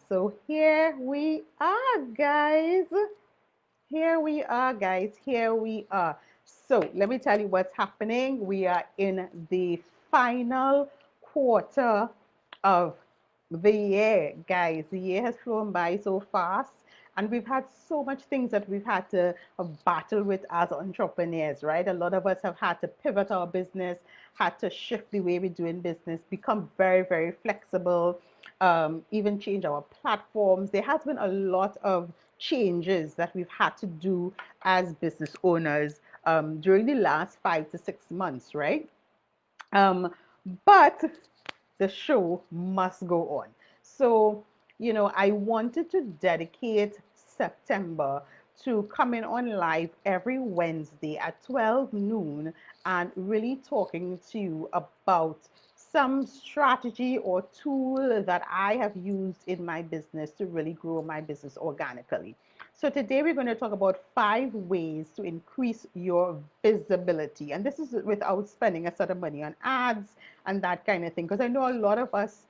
So here we are, guys. Here we are, guys. Here we are. So let me tell you what's happening. We are in the final quarter of the year, guys. The year has flown by so fast, and we've had so much things that we've had to battle with as entrepreneurs, right? A lot of us have had to pivot our business, had to shift the way we're doing business, become very, very flexible, even change our platforms. There has been a lot of changes that we've had to do as business owners during the last 5 to 6 months, right? Um, but the show must go on. So, I wanted to dedicate September to coming on live every Wednesday at 12 noon and really talking to you about some strategy or tool that I have used in my business to really grow my business organically. So today we're going to talk about 5 ways to increase your visibility. And this is without spending a sort of money on ads and that kind of thing. Because I know a lot of us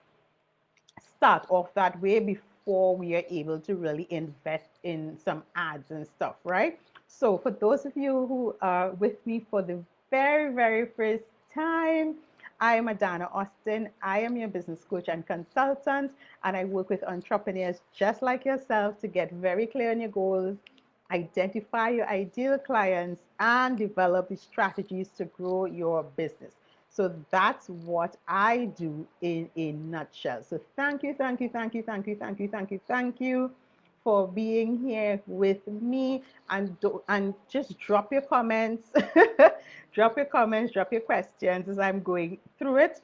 start off that way before we are able to really invest in some ads and stuff, right? So for those of you who are with me for the very, very first time, I am Adanna Austin. I am your business coach and consultant, and I work with entrepreneurs just like yourself to get very clear on your goals, identify your ideal clients, and develop the strategies to grow your business. So that's what I do in a nutshell. So thank you, thank you, thank you, thank you, thank you, thank you, thank you for being here with me, and just drop your comments, drop your comments, drop your questions as I'm going through it,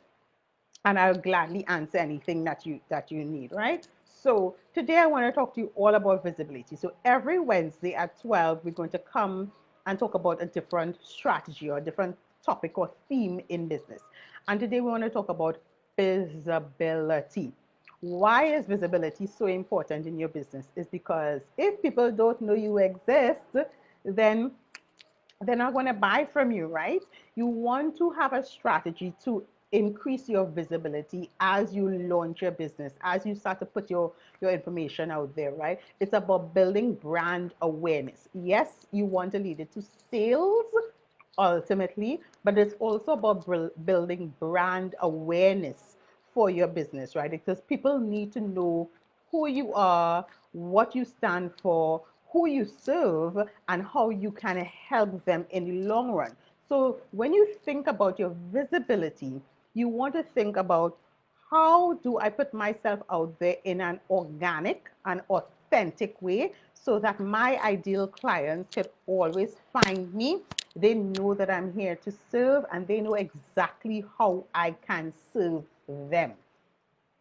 and I'll gladly answer anything that you need, right? So today I want to talk to you all about visibility. So every Wednesday at 12, we're going to come and talk about a different strategy or a different topic or theme in business. And today we want to talk about visibility. Why is visibility so important in your business? Is because if people don't know you exist, then they're not going to buy from you, right? You want to have a strategy to increase your visibility as you launch your business, as you start to put your information out there, right? It's about building brand awareness. Yes, you want to lead it to sales ultimately, but it's also about building brand awareness for your business, right? Because people need to know who you are, what you stand for, who you serve, and how you can help them in the long run. So when you think about your visibility, you want to think about, how do I put myself out there in an organic and authentic way so that my ideal clients can always find me? They know that I'm here to serve, and they know exactly how I can serve them,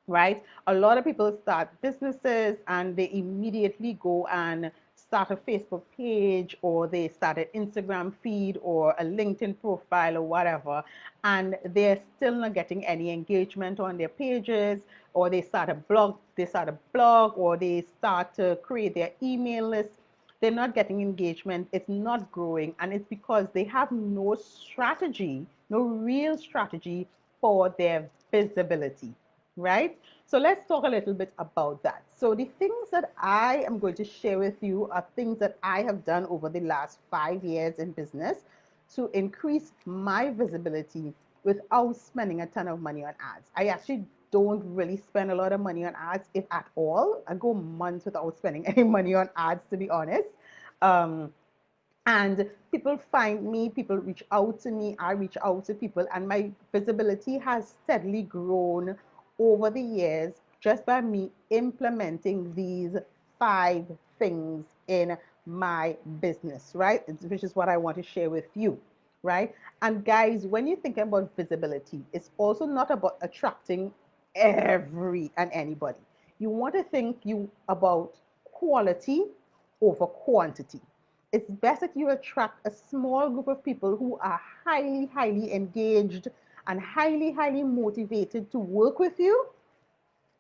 right? A lot of people start businesses and they immediately go and start a Facebook page, or they start an Instagram feed or a LinkedIn profile or whatever, and they're still not getting any engagement on their pages, or they start a blog, or they start to create their email list. They're not getting engagement, it's not growing, and it's because they have no strategy, no real strategy for their visibility, right? So let's talk a little bit about that. So the things that I am going to share with you are things that I have done over the last 5 years in business to increase my visibility without spending a ton of money on ads. I actually don't really spend a lot of money on ads, if at all. I go months without spending any money on ads, to be honest. Um, and people find me, people reach out to me, I reach out to people, and my visibility has steadily grown over the years just by me implementing these 5 things in my business, right? Which is what I want to share with you, right? And guys, when you think about visibility, it's also not about attracting every and anybody. You want to think you about quality over quantity. It's best that you attract a small group of people who are highly, highly engaged and highly, highly motivated to work with you,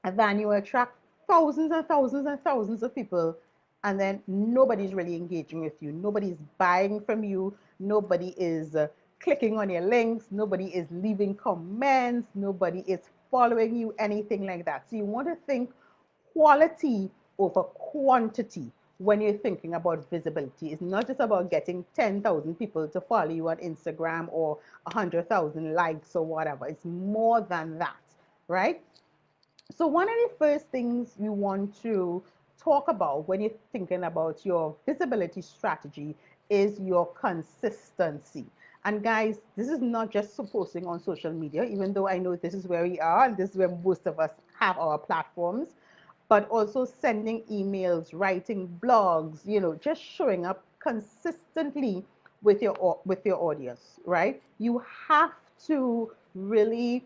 and then you attract thousands and thousands and thousands of people, and then nobody's really engaging with you. Nobody's buying from you. Nobody is clicking on your links. Nobody is leaving comments. Nobody is following you, anything like that. So you want to think quality over quantity when you're thinking about visibility. It's not just about getting 10,000 people to follow you on Instagram or 100,000 likes or whatever. It's more than that, right? So one of the first things you want to talk about when you're thinking about your visibility strategy is your consistency. And guys, this is not just posting on social media, even though I know this is where we are and this is where most of us have our platforms, but also sending emails, writing blogs, just showing up consistently with your audience, right? You have to really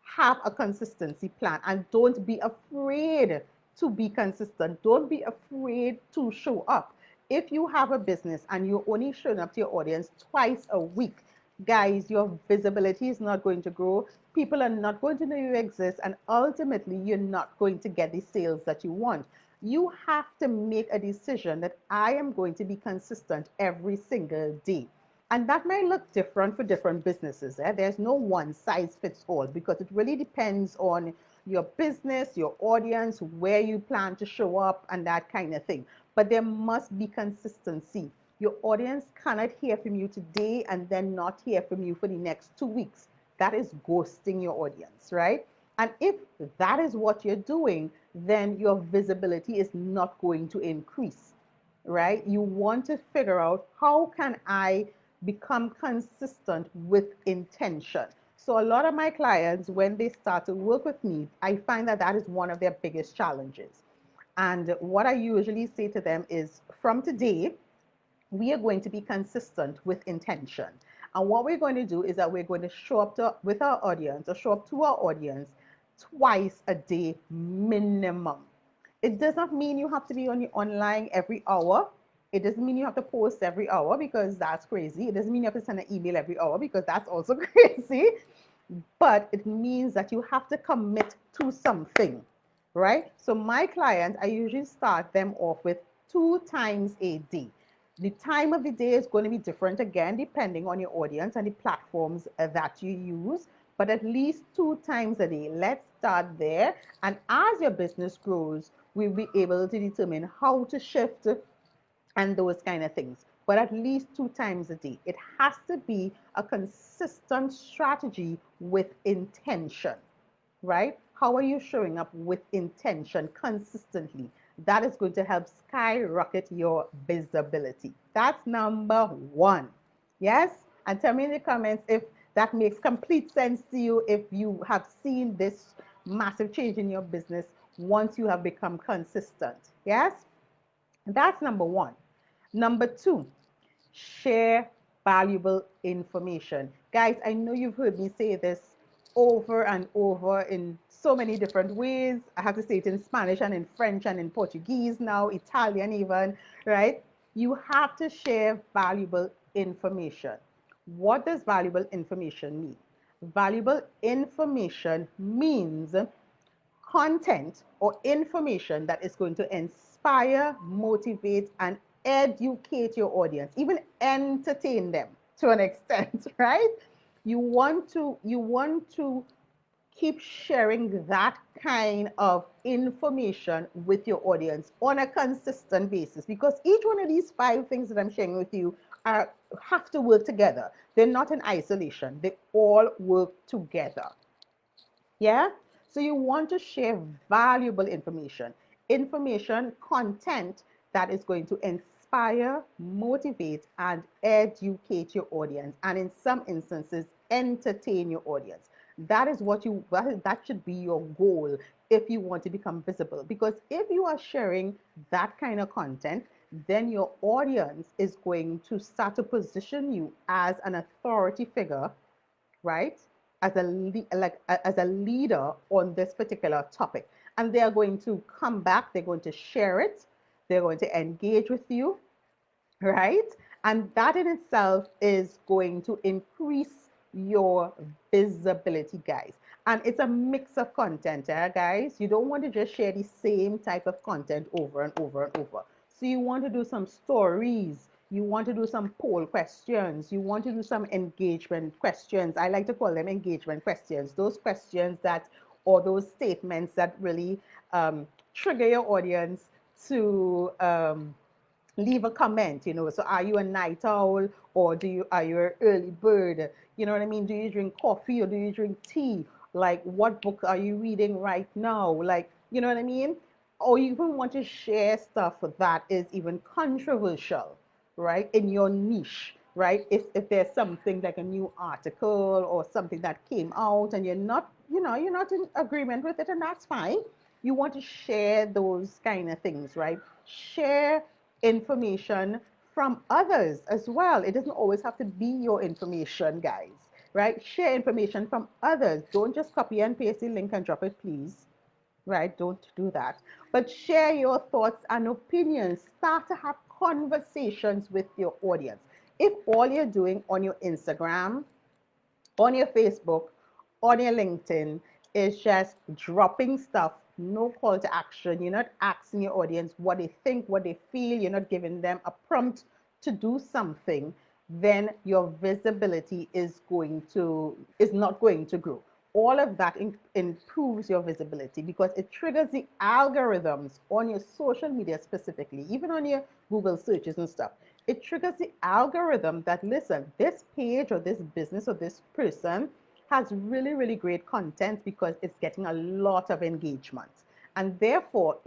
have a consistency plan and don't be afraid to be consistent. Don't be afraid to show up. If you have a business and you're only showing up to your audience twice a week, guys, your visibility is not going to grow. People are not going to know you exist, and ultimately, you're not going to get the sales that you want. You have to make a decision that I am going to be consistent every single day. And that might look different for different businesses. There's no one size fits all because it really depends on your business, your audience, where you plan to show up, and that kind of thing. But there must be consistency. Your audience cannot hear from you today and then not hear from you for the next 2 weeks. That is ghosting your audience, right? And if that is what you're doing, then your visibility is not going to increase, right? You want to figure out how can I become consistent with intention. So a lot of my clients, when they start to work with me, I find that that is one of their biggest challenges. And what I usually say to them is, from today, we are going to be consistent with intention. And what we're going to do is that we're going to show up with our audience or show up to our audience twice a day minimum. It does not mean you have to be online every hour. It doesn't mean you have to post every hour because that's crazy. It doesn't mean you have to send an email every hour because that's also crazy. But it means that you have to commit to something, right? So my clients, I usually start them off with 2 times a day. The time of the day is going to be different again, depending on your audience and the platforms that you use, but at least 2 times a day. Let's start there. And as your business grows, we'll be able to determine how to shift and those kind of things. But at least 2 times a day. It has to be a consistent strategy with intention, right? How are you showing up with intention consistently? That is going to help skyrocket your visibility. That's number one. Yes? And tell me in the comments if that makes complete sense to you, if you have seen this massive change in your business once you have become consistent. Yes? That's number one. Number two, share valuable information. Guys, I know you've heard me say this over and over in so many different ways. I have to say it in Spanish and in French and in Portuguese now, Italian even, right? You have to share valuable information. What does valuable information mean? Valuable information means content or information that is going to inspire, motivate, and educate your audience, even entertain them to an extent, right? You want to keep sharing that kind of information with your audience on a consistent basis because each one of these 5 things that I'm sharing with you have to work together. They're not in isolation. They all work together. Yeah? So you want to share valuable information, content that is going to inspire, motivate, and educate your audience, and in some instances, entertain your audience. That is what that should be your goal if you want to become visible. Because if you are sharing that kind of content, then your audience is going to start to position you as an authority figure, right? As a leader on this particular topic, and they are going to come back. They're going to share it. They're going to engage with you, right? And that in itself is going to increase your visibility, guys. And it's a mix of content, guys. You don't want to just share the same type of content over and over and over. So you want to do some stories. You want to do some poll questions. You want to do some engagement questions. I like to call them engagement questions. Those questions that, or those statements that really trigger your audience to leave a comment, you know. So are you a night owl, or are you an early bird? You know what I mean? Do you drink coffee or do you drink tea? Like, what book are you reading right now? Like, you know what I mean? Or you even want to share stuff that is even controversial, right? In your niche, right? If there's something like a new article or something that came out and you're not, you know, you're not in agreement with it, and that's fine. You want to share those kind of things, right? Share information from others as well. It doesn't always have to be your information, guys, right? Share information from others. Don't just copy and paste the link and drop it, please, right? Don't do that. But share your thoughts and opinions. Start to have conversations with your audience. If all you're doing on your Instagram, on your Facebook, on your LinkedIn is just dropping stuff, no call to action. You're not asking your audience what they think, what they feel. You're not giving them a prompt to do something. Then your visibility is not going to grow. All of that improves your visibility because it triggers the algorithms on your social media specifically, even on your Google searches and stuff. It triggers the algorithm that, listen, this page or this business or this person has really, really great content because it's getting a lot of engagement. And therefore,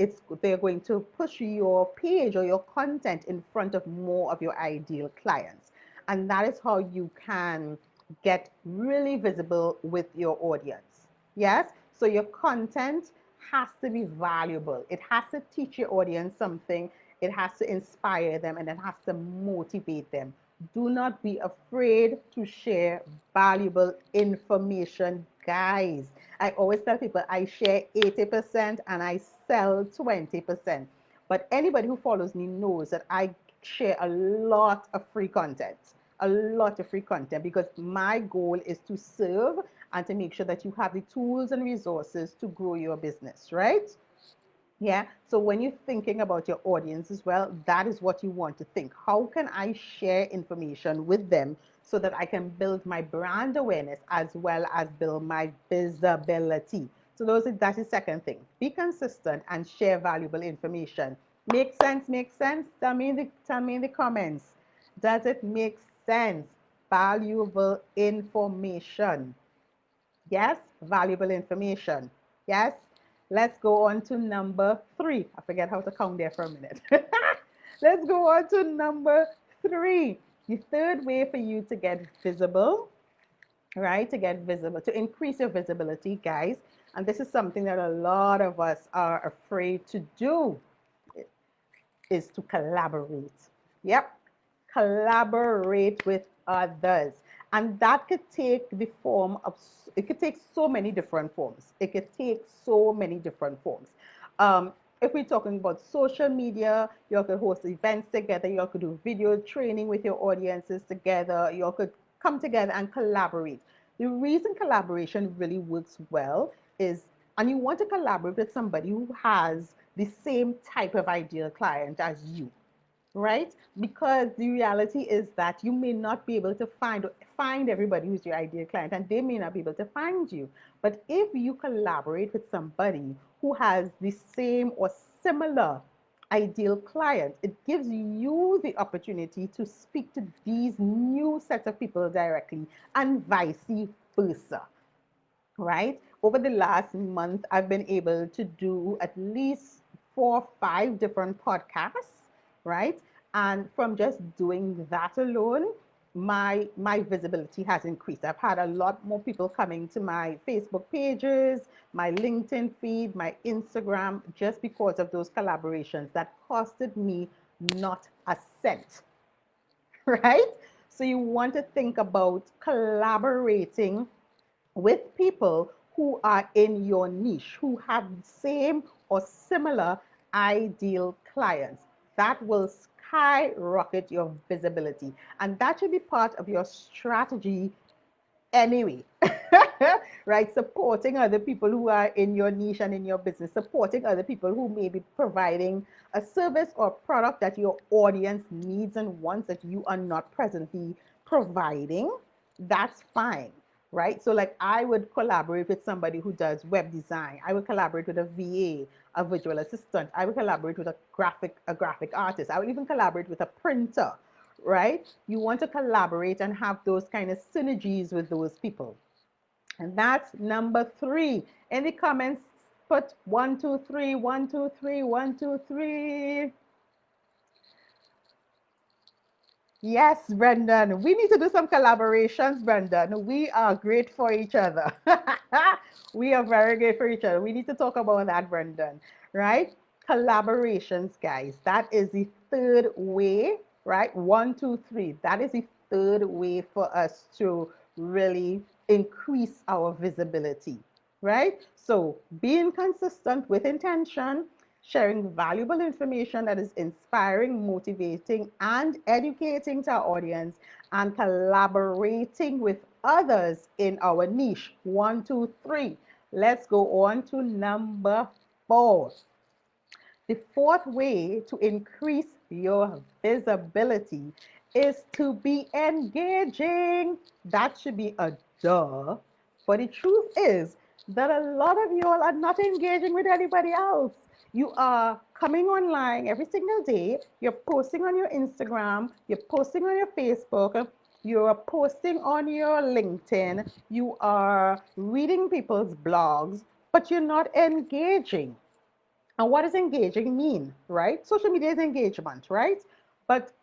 they're going to push your page or your content in front of more of your ideal clients. And that is how you can get really visible with your audience. Yes? So your content has to be valuable. It has to teach your audience something. It has to inspire them and it has to motivate them. Do not be afraid to share valuable information, guys. I always tell people I share 80% and I sell 20%. But anybody who follows me knows that I share a lot of free content, a lot of free content, because my goal is to serve and to make sure that you have the tools and resources to grow your business, right? Yeah. So when you're thinking about your audience as well, that is what you want to think. How can I share information with them so that I can build my brand awareness as well as build my visibility? So that is second thing. Be consistent and share valuable information. Make sense? Make sense? Tell me in the comments. Does it make sense? Valuable information. Yes, valuable information. Yes. Let's go on to number 3. I forget how to count there for a minute. Let's go on to number 3. The third way for you to get visible, right? To get visible, to increase your visibility, guys. And this is something that a lot of us are afraid to do, is to collaborate. Yep, collaborate with others. And that could take the form of, it could take so many different forms. It could take so many different forms. If we're talking about social media, you could host events together, you could do video training with your audiences together, you could come together and collaborate. The reason collaboration really works well is, and you want to collaborate with somebody who has the same type of ideal client as you, right? Because the reality is that you may not be able to find everybody who's your ideal client, and they may not be able to find you. But if you collaborate with somebody who has the same or similar ideal clients, it gives you the opportunity to speak to these new sets of people directly and vice versa, right? Over the last month, I've been able to do at least 4 or 5 different podcasts, right? And from just doing that alone, my visibility has increased. I've had a lot more people coming to my Facebook pages, my LinkedIn feed, my Instagram, just because of those collaborations that costed me not a cent, right? So you want to think about collaborating with people who are in your niche, who have the same or similar ideal clients. That will skyrocket your visibility. And that should be part of your strategy anyway. Right? Supporting other people who are in your niche and in your business, supporting other people who may be providing a service or product that your audience needs and wants that you are not presently providing. That's fine. right? So like I would collaborate with somebody who does web design. I would collaborate with a VA, a virtual assistant. I would collaborate with a graphic artist. I would even collaborate with a printer, right? You want to collaborate and have those kind of synergies with those people. And that's number three. In the comments, put one, two, three, one, two, three, one, two, three. Yes, Brendan. We need to do some collaborations, Brendan. We are great for each other. We are very great for each other. We need to talk about that, Brendan. Right? Collaborations, guys. That is the third way, right? One, two, three. That is the third way for us to really increase our visibility, right? So being consistent with intention, sharing valuable information that is inspiring, motivating, and educating to our audience, and collaborating with others in our niche. One, two, three. Let's go on to number four. The fourth way to increase your visibility is to be engaging. That should be a duh. But the truth is that a lot of you all are not engaging with anybody else. You are coming online every single day. You're posting on your Instagram. You're posting on your Facebook. You're posting on your LinkedIn. You are reading people's blogs, but you're not engaging. And what does engaging mean, right? Social media is engagement, right?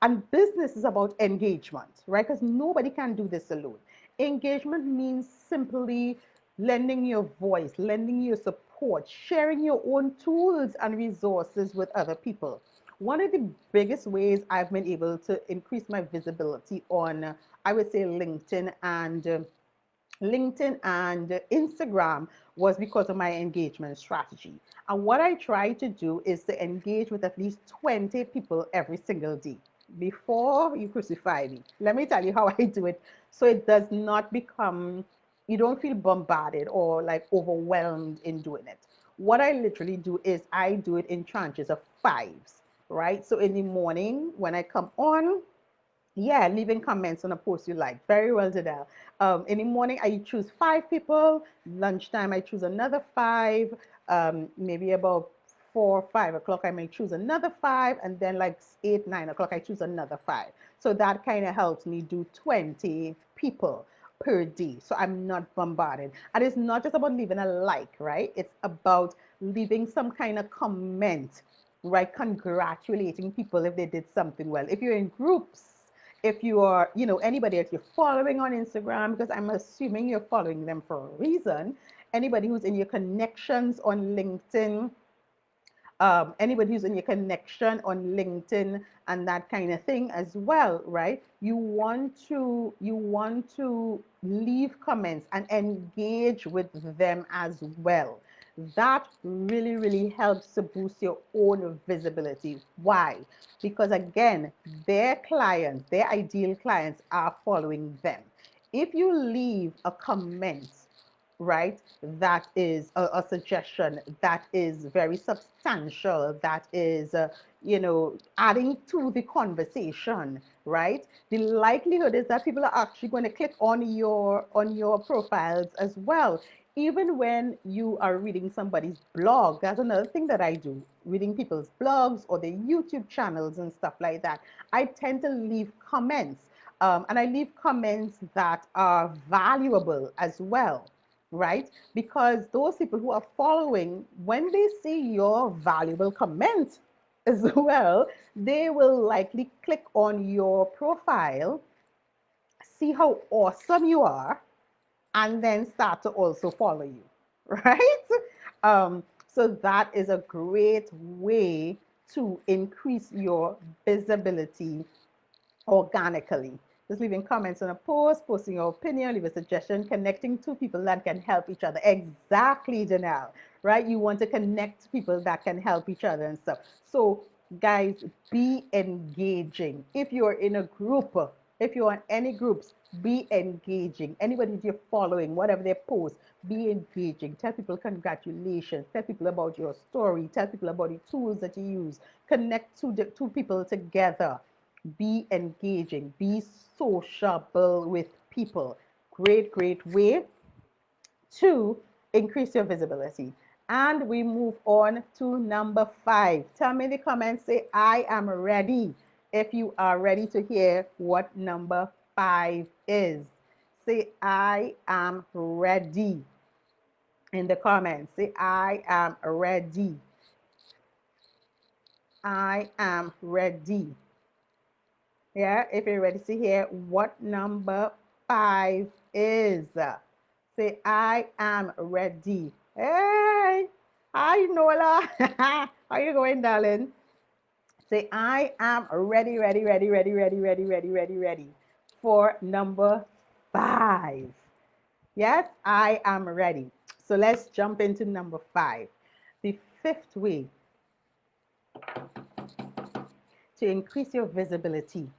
And business is about engagement, right? Because nobody can do this alone. Engagement means simply lending your voice, lending your support, sharing your own tools and resources with other people. One of the biggest ways I've been able to increase my visibility on, I would say, LinkedIn and Instagram was because of my engagement strategy. And what I try to do is to engage with at least 20 people every single day before you crucify me. Let me tell you how I do it so it does not become, you don't feel bombarded or like overwhelmed in doing it. What I literally do is I do it in tranches of fives, right? So in the morning when I come on, yeah, leaving comments on a post you like. Very well, Janelle. In the morning, I choose five people. Lunchtime, I choose another five. Maybe about 4 or 5 o'clock, I may choose another five. And then like 8, 9 o'clock, I choose another five. So that kind of helps me do 20 people per day. So I'm not bombarded. And it's not just about leaving a like, right? It's about leaving some kind of comment, right? Congratulating people if they did something well. If you're in groups, if you are, anybody that you're following on Instagram, because I'm assuming you're following them for a reason, anybody who's in your connections on LinkedIn, anybody who's in your connection on LinkedIn and that kind of thing as well, right? You want to leave comments and engage with them as well. That really, really helps to boost your own visibility. Why? Because again, their clients, their ideal clients are following them. If you leave a comment, right, that is a suggestion that is very substantial, that is, adding to the conversation, right? The likelihood is that people are actually going to click on your profiles as well. Even when you are reading somebody's blog, that's another thing that I do, reading people's blogs or their YouTube channels and stuff like that. I tend to leave comments, and I leave comments that are valuable as well, right? Because those people who are following, when they see your valuable comment as well, they will likely click on your profile, see how awesome you are, and then start to also follow you, right? So that is a great way to increase your visibility organically. Just leaving comments on a post, posting your opinion, leave a suggestion, connecting to people that can help each other. Exactly, Janelle, right? You want to connect to people that can help each other and stuff. So, guys, be engaging. If you're in a group, if you're in any groups, be engaging. Anybody that you're following, whatever they post, be engaging. Tell people congratulations. Tell people about your story. Tell people about the tools that you use. Connect the two people together. Be engaging, be sociable with people. great, great way to increase your visibility. And we move on to number 5. Tell me in the comments, say, I am ready. If you are ready to hear what number 5 is, say, I am ready in the comments. Say, I am ready. I am ready. Yeah, if you're ready to hear what number 5 is, say, I am ready. Hey, hi, Nola. How you going, darling? Say, I am ready, ready, ready, ready, ready, ready, ready, ready, ready for number 5. Yes, I am ready. So let's jump into number 5. The 5th way to increase your visibility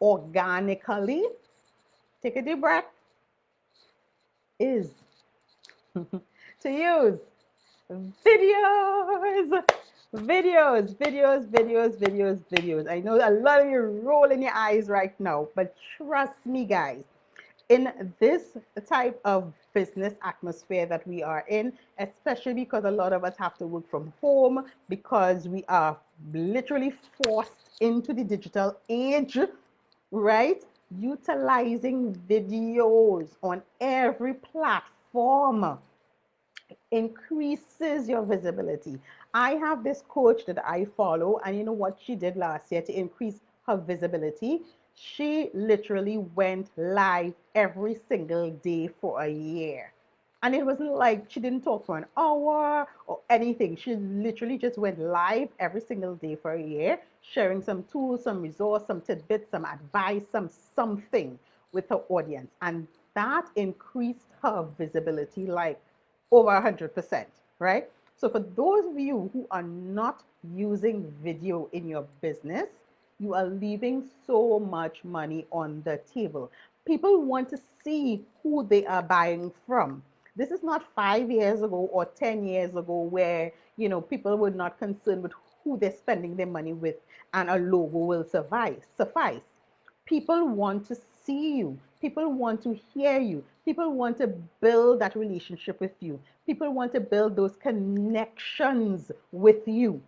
organically, take a deep breath, is to use videos. Videos, videos, videos, videos, videos. I know a lot of you are rolling your eyes right now, but trust me, guys, in this type of business atmosphere that we are in, especially because a lot of us have to work from home, because we are literally forced into the digital age, right? Utilizing videos on every platform increases your visibility. I have this coach that I follow, and you know what she did last year to increase her visibility? She literally went live every single day for a year. And it wasn't like she didn't talk for an hour or anything. She literally just went live every single day for a year, sharing some tools, some resource, some tidbits, some advice, something with her audience. And that increased her visibility like over 100%, right? So for those of you who are not using video in your business, you are leaving so much money on the table. People want to see who they are buying from. This is not 5 years ago or 10 years ago where, people were not concerned with who they're spending their money with and a logo will suffice. People want to see you. People want to hear you. People want to build that relationship with you. People want to build those connections with you,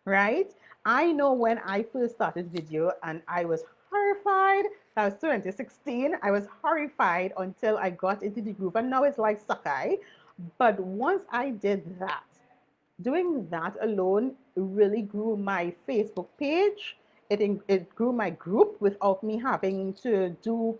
right? I know when I first started video and I was horrified. That was 2016. I was horrified until I got into the groove, and now it's like Sakai. But once I did that, doing that alone really grew my Facebook page. It grew my group without me having to do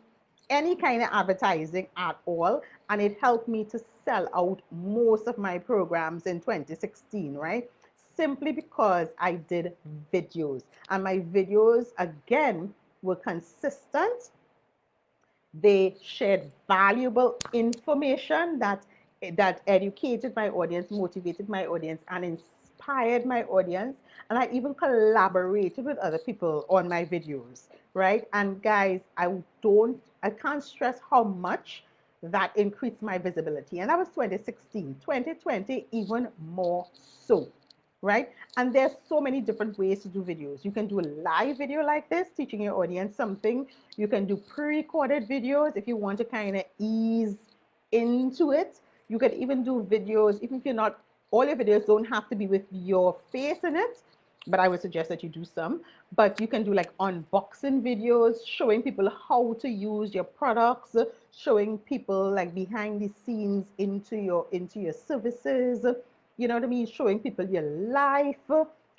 any kind of advertising at all. And it helped me to sell out most of my programs in 2016, right? Simply because I did videos. And my videos, again, were consistent. They shared valuable information that educated my audience, motivated my audience, and inspired my audience. And I even collaborated with other people on my videos, right? And guys, I can't stress how much that increased my visibility. And that was 2016. 2020, even more so, right? And there's so many different ways to do videos. You can do a live video like this, teaching your audience something. You can do pre-recorded videos if you want to kind of ease into it. You can even do videos, even if you're not, all your videos don't have to be with your face in it, but I would suggest that you do some. But you can do like unboxing videos, showing people how to use your products, showing people like behind the scenes into your services. You know what I mean? Showing people your life,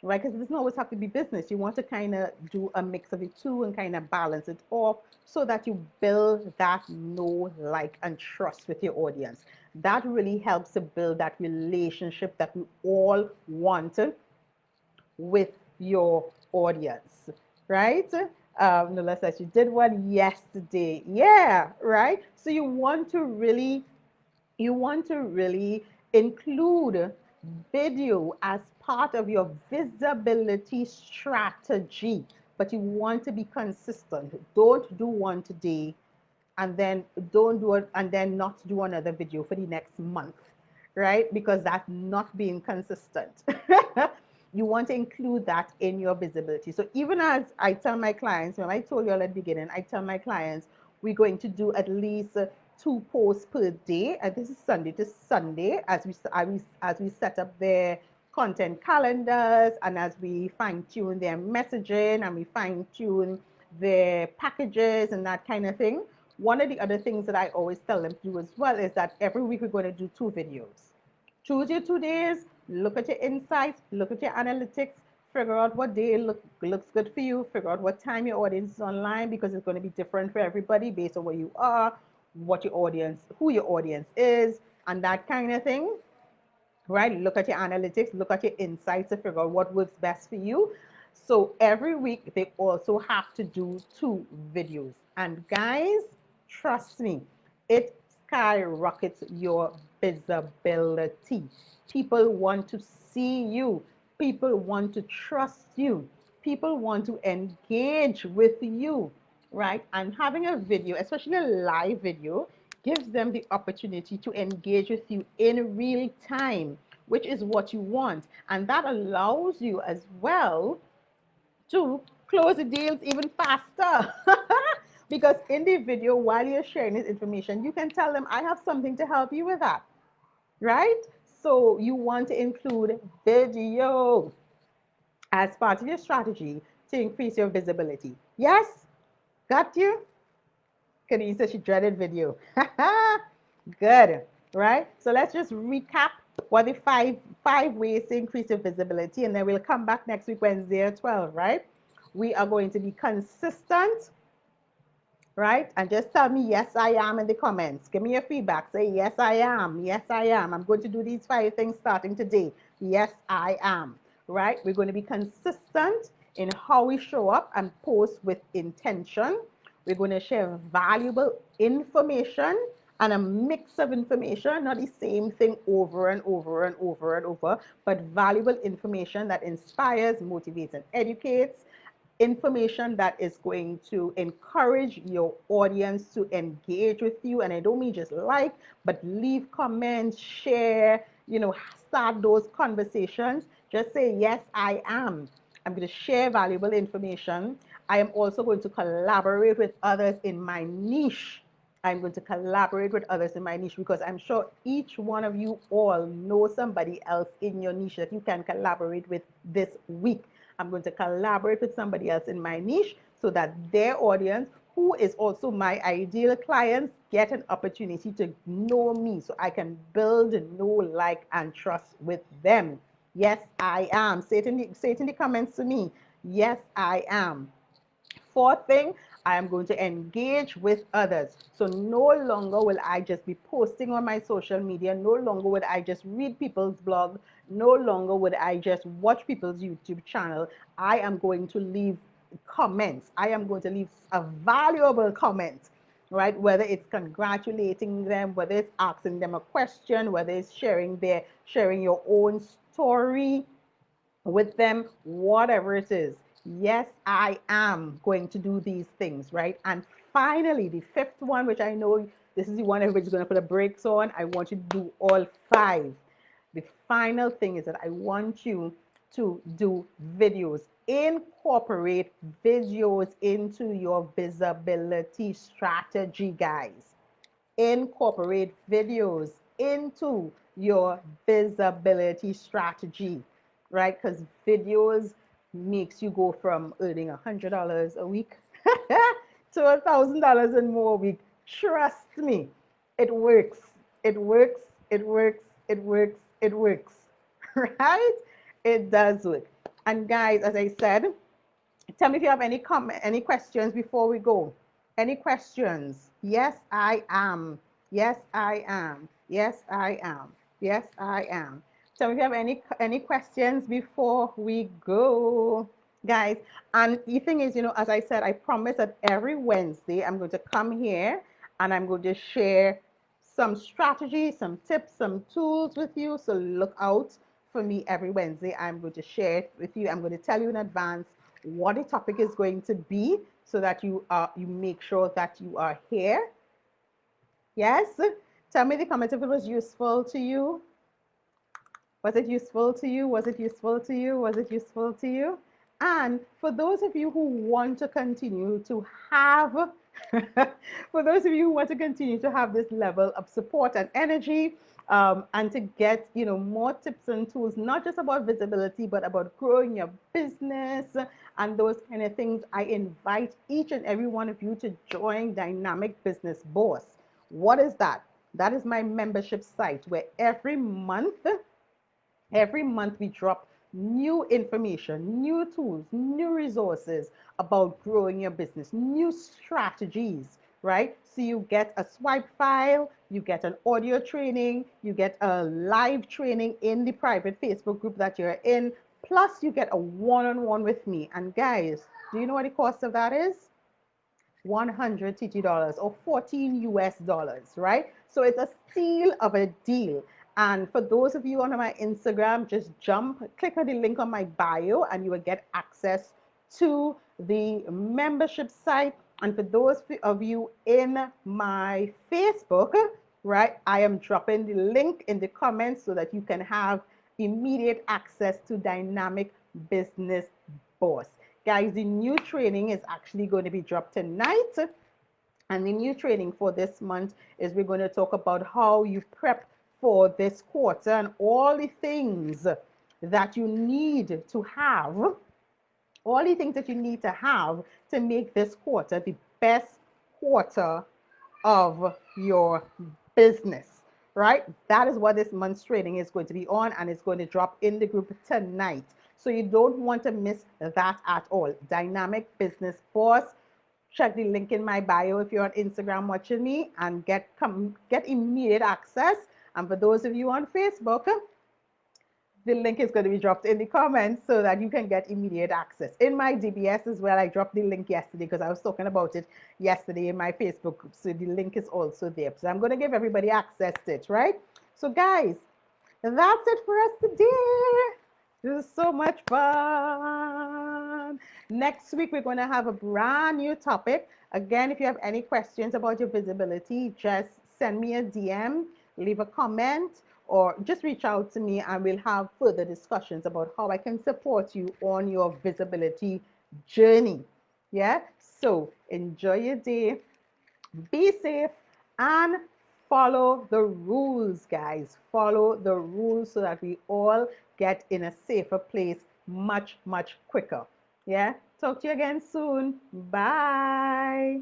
right? Because it doesn't always have to be business. You want to kind of do a mix of the two and kind of balance it off so that you build that know, like, and trust with your audience. That really helps to build that relationship that we all want with your audience, right? Nola says you did one yesterday. Yeah, right. So you want to really include video as part of your visibility strategy, but you want to be consistent. Don't do one today and then don't do it and then not do another video for the next month, right? Because that's not being consistent. You want to include that in your visibility. So even as I tell my clients, when I told you all at the beginning, I tell my clients, We're going to do at least 2 posts per day, and this is Sunday to Sunday as we set up their content calendars, and as we fine tune their messaging, and we fine tune their packages and that kind of thing. One of the other things that I always tell them to do as well is that every week we're going to do 2 videos. Choose your 2 days, look at your insights, look at your analytics, figure out what day looks good for you, figure out what time your audience is online, because it's going to be different for everybody based on where you are, what your audience, who your audience is, and that kind of thing, right? Look at your analytics, look at your insights to figure out what works best for you. So every week they also have to do 2 videos. And guys, trust me, it skyrockets your visibility. People want to see you. People want to trust you. People want to engage with you, right? And having a video, especially a live video, gives them the opportunity to engage with you in real time, which is what you want. And that allows you as well to close the deals even faster. Because in the video, while you're sharing this information, you can tell them, I have something to help you with that, right? So you want to include video as part of your strategy to increase your visibility. Yes? Got you? Kenny said she dreaded video. Good, right? So let's just recap what the five ways to increase your visibility, and then we'll come back next week, Wednesday at 12, right? We are going to be consistent, right? And just tell me, yes, I am in the comments. Give me your feedback. Say, yes, I am. Yes, I am. I'm going to do these 5 things starting today. Yes, I am, right? We're going to be consistent in how we show up and post with intention. We're going to share valuable information and a mix of information, not the same thing over and over and over and over, but valuable information that inspires, motivates, and educates. Information that is going to encourage your audience to engage with you. And I don't mean just like, but leave comments, share, start those conversations. Just say, yes, I am. I'm going to share valuable information. I am also going to collaborate with others in my niche. I'm going to collaborate with others in my niche, because I'm sure each one of you all know somebody else in your niche that you can collaborate with this week. I'm going to collaborate with somebody else in my niche so that their audience, who is also my ideal clients, get an opportunity to know me so I can build, know, like, and trust with them. Yes, I am. Say it in the comments to me. Yes, I am. 4th thing, I am going to engage with others. So no longer will I just be posting on my social media. No longer would I just read people's blog. No longer would I just watch people's YouTube channel. I am going to leave comments. I am going to leave a valuable comment, right? Whether it's congratulating them, whether it's asking them a question, whether it's sharing your own story with them, whatever it is. Yes, I am going to do these things, right? And finally, the 5th one, which I know this is the one everybody's going to put a brakes on, I want you to do all 5. The final thing is that I want you to do videos. Incorporate videos into your visibility strategy, guys. Incorporate videos into your visibility strategy, right? Because videos makes you go from earning $100 a week to $1,000 and more a week. Trust me, it works. It works. It works. It works. It works. Right? It does work. And guys, as I said, tell me if you have any questions before we go. Any questions? Yes, I am. Yes, I am. Yes, I am. Yes, I am. Tell me if you have any questions before we go, guys. And the thing is, as I said, I promise that every Wednesday I'm going to come here and I'm going to share some strategies, some tips, some tools with you. So look out for me every Wednesday. I'm going to share it with you. I'm going to tell you in advance what the topic is going to be so that you make sure that you are here. Yes? Tell me in the comments if it was useful to you. Was it useful to you? Was it useful to you? Was it useful to you? And for those of you who want to continue to have For those of you who want to continue to have this level of support and energy, and to get more tips and tools, not just about visibility, but about growing your business and those kind of things, I invite each and every one of you to join Dynamic Business Boss. What is that? That is my membership site where every month we drop new information, new tools, new resources about growing your business, new strategies, right? So you get a swipe file, you get an audio training, you get a live training in the private Facebook group that you're in, plus you get a one-on-one with me. And guys, do you know what the cost of that is? 100 TT dollars or 14 US dollars, right? So it's a steal of a deal. And for those of you on my Instagram, just click on the link on my bio, and you will get access to the membership site. And for those of you in my Facebook, right, I am dropping the link in the comments so that you can have immediate access to Dynamic Business Boss. Guys, the new training is actually going to be dropped tonight. And the new training for this month is we're going to talk about how you prep for this quarter and all the things that you need to have, to make this quarter the best quarter of your business, right? That is what this month's training is going to be on, and it's going to drop in the group tonight. So you don't want to miss that at all. Dynamic Business Boss. Check the link in my bio if you're on Instagram watching me, and get immediate access. And for those of you on Facebook, the link is going to be dropped in the comments so that you can get immediate access. In my DBS as well, I dropped the link yesterday because I was talking about it yesterday in my Facebook group. So the link is also there. So I'm going to give everybody access to it, right? So guys, that's it for us today. This is so much fun. Next week, we're going to have a brand new topic. Again, if you have any questions about your visibility, just send me a DM, leave a comment, or just reach out to me, and we'll have further discussions about how I can support you on your visibility journey. Yeah? So enjoy your day, be safe, and follow the rules, guys. Follow the rules so that we all get in a safer place much, much quicker. Yeah? Talk to you again soon. Bye.